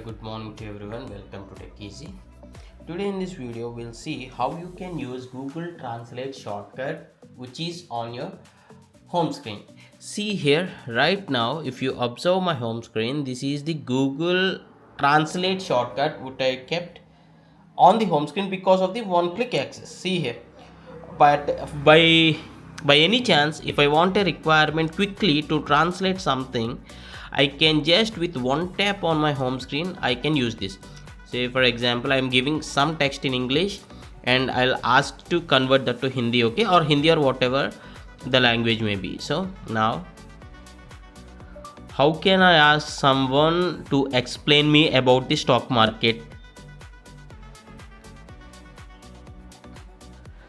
good morning to everyone. Welcome to Tech Easy. Today in this video we'll see how you can use Google Translate shortcut which is on your home screen. See here right now, if you observe my home screen, this is the Google Translate shortcut which I kept on the home screen because of the one-click access. See here, but by any chance, if I want a requirement quickly to translate something, I can just with one tap on my home screen I can use this. Say for example, I'm giving some text in English and I'll ask to convert that to Hindi, okay, or Hindi or whatever the language may be. So now how can I ask someone to explain me about the stock market?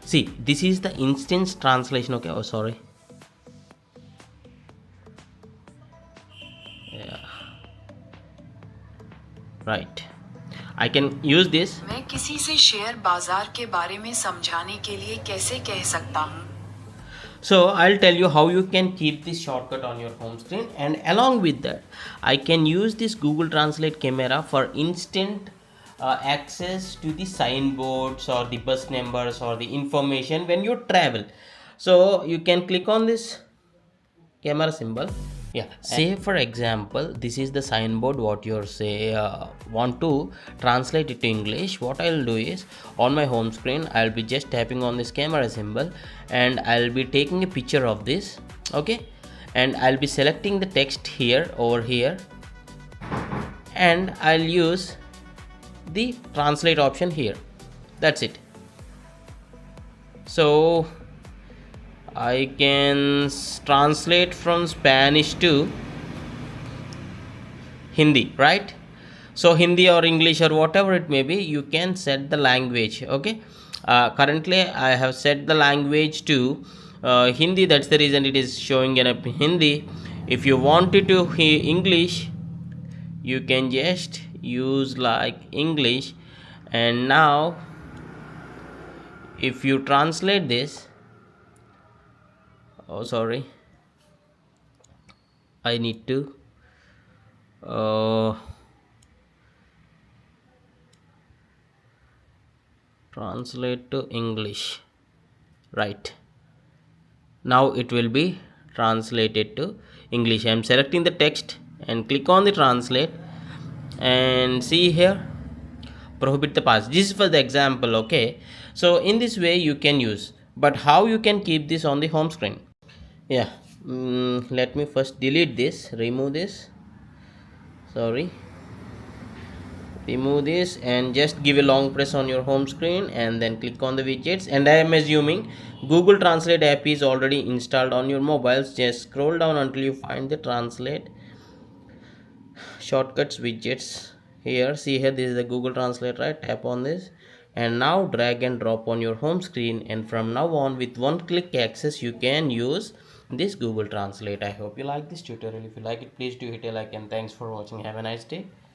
See, this is the instance translation, okay. Oh, sorry. Yeah. Right. I can use this. मैं किसी से share बाजार के बारे में समझाने के लिए कैसे कह सकता हूँ? So I'll tell you how you can keep this shortcut on your home screen, and along with that I can use this Google Translate camera for instant access to the signboards or the bus numbers or the information when you travel. So you can click on this camera symbol. Yeah, say for example this is the signboard what you're say want to translate it to English. What I'll do is on my home screen I'll be just tapping on this camera symbol and I'll be taking a picture of this, okay, and I'll be selecting the text here over here and I'll use the translate option here. That's it. So I can translate from Spanish to Hindi, right? So Hindi or English or whatever it may be, you can set the language, okay. Currently I have set the language to Hindi. That's the reason it is showing in Hindi. If you want it to English, you can just use like English. And now if you translate this, oh sorry, I need to translate to English. Right, now it will be translated to English. I am selecting the text and click on the translate and see here prohibit the pass. This is for the example, okay. So in this way you can use, but how you can keep this on the home screen? Yeah, let me first delete this, remove this, sorry, remove this, and just give a long press on your home screen and then click on the widgets. And I am assuming Google Translate app is already installed on your mobiles. Just scroll down until you find the translate shortcuts widgets. Here, see here, this is the Google Translate, right? Tap on this and now drag and drop on your home screen, and from now on with one click access you can use this Google Translate. I hope you like this tutorial. If you like it, please do hit a like, and thanks for watching. Have a nice day.